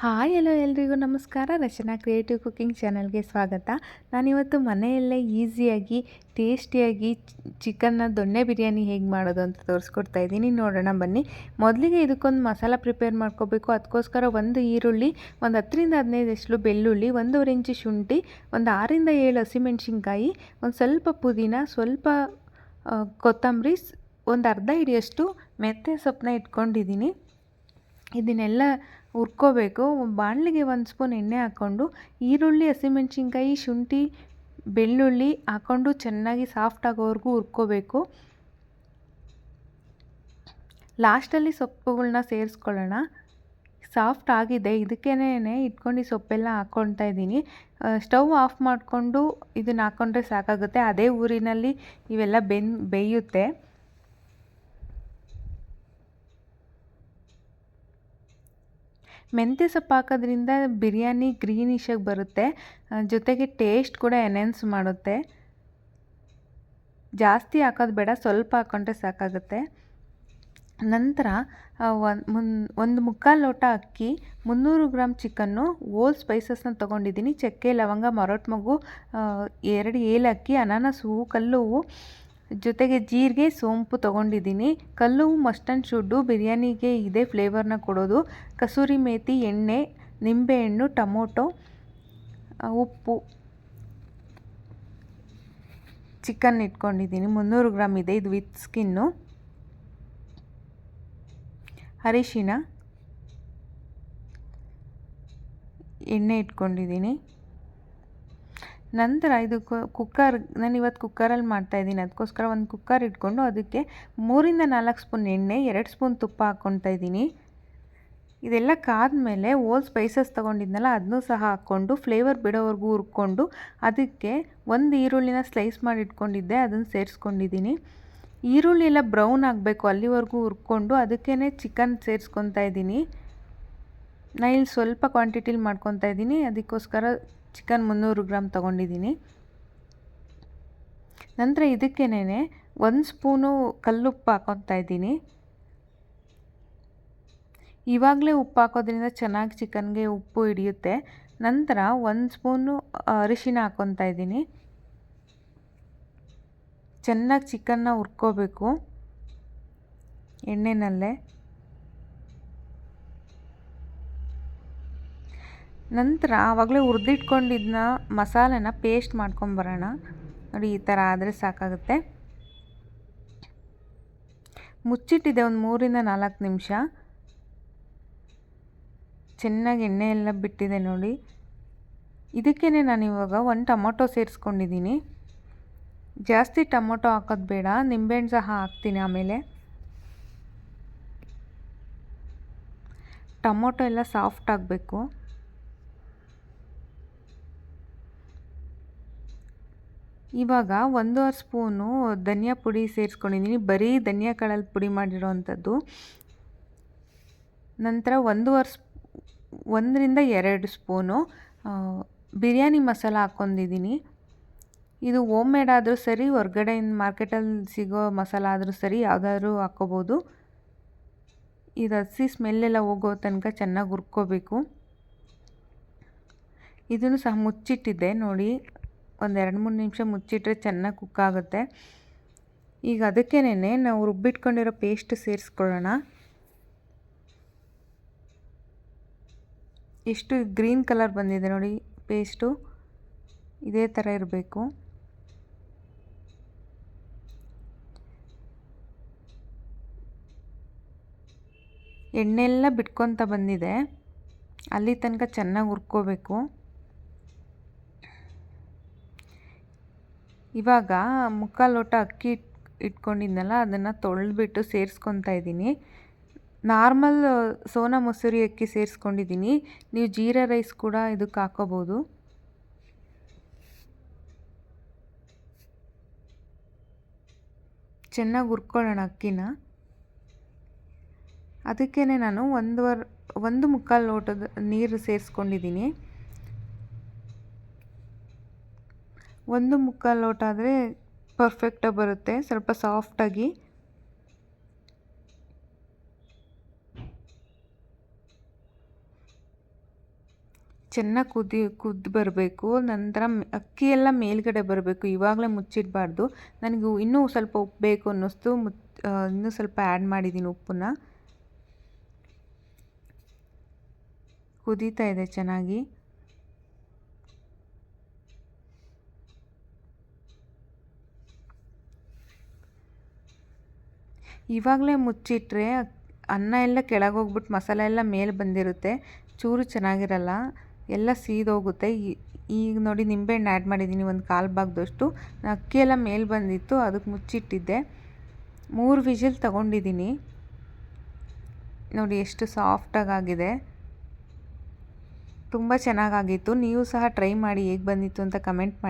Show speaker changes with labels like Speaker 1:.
Speaker 1: Hi hello ಎಲ್ರಿಗೂ ನಮಸ್ಕಾರ. ರಚನಾ creative cooking ಚಾನಲ್ಗೆ ಸ್ವಾಗತ. ನಾನಿವತ್ತು ಮನೆಯಲ್ಲೇ ಈಸಿಯಾಗಿ ಟೇಸ್ಟಿಯಾಗಿ ಚಿಕನ್ನ ದೊಣ್ಣೆ ಬಿರಿಯಾನಿ ಹೇಗೆ ಮಾಡೋದು ಅಂತ ತೋರಿಸ್ಕೊಡ್ತಾ ಇದ್ದೀನಿ. ನೋಡೋಣ ಬನ್ನಿ. ಮೊದಲಿಗೆ ಇದಕ್ಕೊಂದು ಮಸಾಲ ಪ್ರಿಪೇರ್ ಮಾಡ್ಕೋಬೇಕು. ಅದಕ್ಕೋಸ್ಕರ ಒಂದು ಈರುಳ್ಳಿ, ಒಂದು 10ರಿಂದ 15 ಬೆಳ್ಳುಳ್ಳಿ, 1 ಇಂಚು ಶುಂಠಿ, ಒಂದು 6ರಿಂದ 7 ಹಸಿಮೆಣಸಿನ್ಕಾಯಿ, ಒಂದು ಸ್ವಲ್ಪ ಪುದೀನ, ಸ್ವಲ್ಪ ಕೊತ್ತಂಬರಿ, ಒಂದು ಅರ್ಧ ಹಿಡಿಯಷ್ಟು ಮೆಂತ್ಯ ಸೊಪ್ಪನ್ನ ಇಟ್ಕೊಂಡಿದ್ದೀನಿ. ಇದನ್ನೆಲ್ಲ ಹುರ್ಕೋಬೇಕು. ಬಾಣಲಿಗೆ 1 ಸ್ಪೂನ್ ಎಣ್ಣೆ ಹಾಕ್ಕೊಂಡು ಈರುಳ್ಳಿ, ಹಸಿಮೆಣಸಿನ್ಕಾಯಿ, ಶುಂಠಿ, ಬೆಳ್ಳುಳ್ಳಿ ಹಾಕ್ಕೊಂಡು ಚೆನ್ನಾಗಿ ಸಾಫ್ಟ್ ಆಗೋವರೆಗೂ ಹುರ್ಕೋಬೇಕು. ಲಾಸ್ಟಲ್ಲಿ ಸೊಪ್ಪುಗಳನ್ನ ಸೇರಿಸ್ಕೊಳ್ಳೋಣ. ಸಾಫ್ಟ್ ಆಗಿದೆ. ಇದಕ್ಕೇನೆ ಇಟ್ಕೊಂಡು ಈ ಸೊಪ್ಪೆಲ್ಲ ಹಾಕ್ಕೊಳ್ತಾ ಇದ್ದೀನಿ. ಸ್ಟವ್ ಆಫ್ ಮಾಡಿಕೊಂಡು ಇದನ್ನು ಹಾಕ್ಕೊಂಡ್ರೆ ಸಾಕಾಗುತ್ತೆ. ಅದೇ ಊರಿನಲ್ಲಿ ಇವೆಲ್ಲ ಬೇಯುತ್ತೆ. ಮೆಂತ್ಯ ಸೊಪ್ಪು ಹಾಕೋದ್ರಿಂದ ಬಿರಿಯಾನಿ ಗ್ರೀನಿಶಾಗಿ ಬರುತ್ತೆ, ಜೊತೆಗೆ ಟೇಸ್ಟ್ ಕೂಡ ಎನ್ಹ್ಯಾನ್ಸ್ ಮಾಡುತ್ತೆ. ಜಾಸ್ತಿ ಹಾಕೋದು ಬೇಡ, ಸ್ವಲ್ಪ ಹಾಕ್ಕೊಂಡ್ರೆ ಸಾಕಾಗುತ್ತೆ. ನಂತರ ಒಂದು ಮುಕ್ಕಾಲು ಲೋಟ ಅಕ್ಕಿ, 300 ಗ್ರಾಮ್ ಚಿಕನ್ನು, ಹೋಲ್ ಸ್ಪೈಸಸ್ನ ತೊಗೊಂಡಿದ್ದೀನಿ. ಚಕ್ಕೆ, ಲವಂಗ, ಮರಾಠ ಮೊಗ್ಗು, 2 ಏಲಕ್ಕಿ, ಅನಾನಸ್ ಹೂವು, ಕಲ್ಲು ಹೂವು, ಜೊತೆಗೆ ಜೀರಿಗೆ, ಸೋಂಪು ತೊಗೊಂಡಿದ್ದೀನಿ. ಕಲ್ಲು ಹೂವು ಮಸ್ಟ್ ಆ್ಯಂಡ್ ಶುಡ್ಡು, ಬಿರಿಯಾನಿಗೆ ಇದೇ ಫ್ಲೇವರ್ನ ಕೊಡೋದು. ಕಸೂರಿ ಮೇಥಿ, ಎಣ್ಣೆ, ನಿಂಬೆಹಣ್ಣು, ಟೊಮೊಟೊ, ಉಪ್ಪು, ಚಿಕನ್ ಇಟ್ಕೊಂಡಿದ್ದೀನಿ. 300 ಗ್ರಾಮ್ ಇದೆ, ಇದು ವಿತ್ ಸ್ಕಿನ್ನು. ಅರಿಶಿನ, ಎಣ್ಣೆ ಇಟ್ಕೊಂಡಿದ್ದೀನಿ. ನಂತರ ಇದು ಕುಕ್ಕರ್, ನಾನು ಇವತ್ತು ಕುಕ್ಕರಲ್ಲಿ ಮಾಡ್ತಾಯಿದ್ದೀನಿ. ಅದಕ್ಕೋಸ್ಕರ ಒಂದು ಕುಕ್ಕರ್ ಇಟ್ಕೊಂಡು ಅದಕ್ಕೆ 3ರಿಂದ 4 ಸ್ಪೂನ್ ಎಣ್ಣೆ, 2 ಸ್ಪೂನ್ ತುಪ್ಪ ಹಾಕ್ಕೊಳ್ತಾ ಇದ್ದೀನಿ. ಇದೆಲ್ಲ ಕಾದ್ಮೇಲೆ ಹೋಲ್ ಸ್ಪೈಸಸ್ ತೊಗೊಂಡಿದ್ನಲ್ಲ ಅದನ್ನೂ ಸಹ ಹಾಕ್ಕೊಂಡು ಫ್ಲೇವರ್ ಬಿಡೋವರೆಗೂ ಹುರ್ಕೊಂಡು ಅದಕ್ಕೆ ಒಂದು ಈರುಳ್ಳಿನ ಸ್ಲೈಸ್ ಮಾಡಿ ಇಟ್ಕೊಂಡಿದ್ದೆ, ಅದನ್ನು ಸೇರಿಸ್ಕೊಂಡಿದ್ದೀನಿ. ಈರುಳ್ಳಿ ಎಲ್ಲ ಬ್ರೌನ್ ಆಗಬೇಕು, ಅಲ್ಲಿವರೆಗೂ ಹುರ್ಕೊಂಡು ಅದಕ್ಕೇ ಚಿಕನ್ ಸೇರಿಸ್ಕೊತಾ ಇದ್ದೀನಿ. ನಾನು ಇಲ್ಲಿ ಸ್ವಲ್ಪ ಕ್ವಾಂಟಿಟಿಲಿ ಮಾಡ್ಕೊತಾ ಇದ್ದೀನಿ, ಅದಕ್ಕೋಸ್ಕರ ಚಿಕನ್ 300 ಗ್ರಾಮ್ ತೊಗೊಂಡಿದ್ದೀನಿ. ನಂತರ ಇದಕ್ಕೇನೆ 1 ಸ್ಪೂನು ಕಲ್ಲುಪ್ಪು ಹಾಕ್ಕೊತಾ ಇದ್ದೀನಿ. ಇವಾಗಲೇ ಉಪ್ಪು ಹಾಕೋದ್ರಿಂದ ಚೆನ್ನಾಗಿ ಚಿಕನ್ಗೆ ಉಪ್ಪು ಹಿಡಿಯುತ್ತೆ. ನಂತರ 1 ಸ್ಪೂನು ಅರಿಶಿನ ಹಾಕ್ಕೊತಾ ಇದ್ದೀನಿ. ಚೆನ್ನಾಗಿ ಚಿಕನ್ನ ಹುರ್ಕೋಬೇಕು ಎಣ್ಣೆನಲ್ಲೇ. ನಂತರ ಆವಾಗಲೇ ಹುರಿದಿಟ್ಕೊಂಡಿದ್ದನ್ನ ಮಸಾಲೆನ ಪೇಸ್ಟ್ ಮಾಡ್ಕೊಂಬರೋಣ. ನೋಡಿ, ಈ ಥರ ಆದರೆ ಸಾಕಾಗುತ್ತೆ. ಮುಚ್ಚಿಟ್ಟಿದೆ ಒಂದು 3ರಿಂದ 4 ನಿಮಿಷ. ಚೆನ್ನಾಗಿ ಎಣ್ಣೆ ಎಲ್ಲ ಬಿಟ್ಟಿದೆ ನೋಡಿ. ಇದಕ್ಕೇ ನಾನು ಇವಾಗ 1 ಟೊಮೊಟೊ ಸೇರಿಸ್ಕೊಂಡಿದ್ದೀನಿ. ಜಾಸ್ತಿ ಟೊಮೊಟೊ ಹಾಕೋದು ಬೇಡ, ನಿಂಬೆಹಣ್ಣು ಸಹ ಹಾಕ್ತೀನಿ ಆಮೇಲೆ. ಟೊಮೊಟೊ ಎಲ್ಲ ಸಾಫ್ಟ್ ಆಗಬೇಕು. ಇವಾಗ 1.5 ಸ್ಪೂನು ಧನಿಯಾ ಪುಡಿ ಸೇರಿಸ್ಕೊಂಡಿದ್ದೀನಿ, ಬರೀ ಧನಿಯಾ ಕಾಳಲ್ಲಿ ಪುಡಿ ಮಾಡಿರೋ ಅಂಥದ್ದು. ನಂತರ 1ರಿಂದ 2 ಸ್ಪೂನು ಬಿರಿಯಾನಿ ಮಸಾಲ ಹಾಕ್ಕೊಂಡಿದ್ದೀನಿ. ಇದು ಹೋಮ್ ಮೇಡ್ ಆದರೂ ಸರಿ, ಹೊರ್ಗಡೆಯಿಂದ ಮಾರ್ಕೆಟಲ್ಲಿ ಸಿಗೋ ಮಸಾಲ ಆದರೂ ಸರಿ, ಯಾವುದಾದ್ರೂ ಹಾಕ್ಕೋಬೋದು. ಇದು ಹಸಿ ಸ್ಮೆಲ್ಲೆಲ್ಲ ಹೋಗೋ ತನಕ ಚೆನ್ನಾಗಿ ಹುರ್ಕೋಬೇಕು. ಇದನ್ನು ಸಹ ಮುಚ್ಚಿಟ್ಟಿದ್ದೆ ನೋಡಿ, ಒಂದು 2-3 ನಿಮಿಷ ಮುಚ್ಚಿಟ್ರೆ ಚೆನ್ನಾಗಿ ಕುಕ್ ಆಗುತ್ತೆ. ಈಗ ಅದಕ್ಕೇನೆ ನಾವು ರುಬ್ಬಿಟ್ಕೊಂಡಿರೋ ಪೇಸ್ಟ್ ಸೇರಿಸ್ಕೊಳ್ಳೋಣ. ಎಷ್ಟು ಗ್ರೀನ್ ಕಲರ್ ಬಂದಿದೆ ನೋಡಿ ಪೇಸ್ಟು, ಇದೇ ಥರ ಇರಬೇಕು. ಎಣ್ಣೆಲ್ಲ ಬಿಟ್ಕೊತ ಬಂದಿದೆ, ಅಲ್ಲಿ ತನಕ ಚೆನ್ನಾಗಿ ಹುರ್ಕೋಬೇಕು. ಇವಾಗ ಮುಕ್ಕಾಲು ಲೋಟ ಅಕ್ಕಿ ಇಟ್ಕೊಂಡಿದ್ನಲ್ಲ ಅದನ್ನು ತೊಳೆದ್ಬಿಟ್ಟು ಸೇರಿಸ್ಕೊತಾ ಇದ್ದೀನಿ. ನಾರ್ಮಲ್ ಸೋನಾ ಮಸೂರಿ ಅಕ್ಕಿ ಸೇರಿಸ್ಕೊಂಡಿದ್ದೀನಿ. ನೀವು ಜೀರಾ ರೈಸ್ ಕೂಡ ಇದಕ್ಕೆ ಹಾಕೋಬೋದು. ಚೆನ್ನಾಗಿ ಹುರ್ಕೊಳ್ಳೋಣ ಅಕ್ಕಿನ. ಅದಕ್ಕೇ ನಾನು 1 ಲೋಟದ ನೀರು ಸೇರಿಸ್ಕೊಂಡಿದ್ದೀನಿ. 1 ಲೋಟ ಆದರೆ ಪರ್ಫೆಕ್ಟಾಗಿ ಬರುತ್ತೆ, ಸ್ವಲ್ಪ ಸಾಫ್ಟಾಗಿ. ಚೆನ್ನಾಗಿ ಕುದ್ದು ಬರಬೇಕು. ನಂತರ ಅಕ್ಕಿ ಎಲ್ಲ ಮೇಲ್ಗಡೆ ಬರಬೇಕು. ಇವಾಗಲೇ ಮುಚ್ಚಿಡಬಾರ್ದು. ನನಗೆ ಇನ್ನೂ ಸ್ವಲ್ಪ ಉಪ್ಪು ಬೇಕು ಅನ್ನಿಸ್ತು. ಇನ್ನೂ ಸ್ವಲ್ಪ ಆ್ಯಡ್ ಮಾಡಿದ್ದೀನಿ ಉಪ್ಪನ್ನ. ಕುದೀತಾ ಇದೆ ಚೆನ್ನಾಗಿ. ಇವಾಗಲೇ ಮುಚ್ಚಿಟ್ರೆ ಅನ್ನ ಎಲ್ಲ ಕೆಳಗೆ ಹೋಗ್ಬಿಟ್ಟು ಮಸಾಲೆ ಎಲ್ಲ ಮೇಲೆ ಬಂದಿರುತ್ತೆ, ಚೂರು ಚೆನ್ನಾಗಿರಲ್ಲ, ಎಲ್ಲ ಸೀದೋಗುತ್ತೆ. ಈಗ ನೋಡಿ ನಿಂಬೆಹಣ್ಣು ಆ್ಯಡ್ ಮಾಡಿದ್ದೀನಿ ಒಂದು 1/4 ಭಾಗದಷ್ಟು. ಅಕ್ಕಿ ಎಲ್ಲ ಮೇಲೆ ಬಂದಿತ್ತು, ಅದಕ್ಕೆ ಮುಚ್ಚಿಟ್ಟಿದ್ದೆ. 3 ವಿಷಲ್ ತೊಗೊಂಡಿದ್ದೀನಿ. ನೋಡಿ ಎಷ್ಟು ಸಾಫ್ಟಾಗಿದೆ, ತುಂಬ ಚೆನ್ನಾಗಾಗಿತ್ತು. ನೀವು ಸಹ ಟ್ರೈ ಮಾಡಿ ಹೇಗೆ ಬಂದಿತ್ತು ಅಂತ ಕಮೆಂಟ್ ಮಾಡಿ.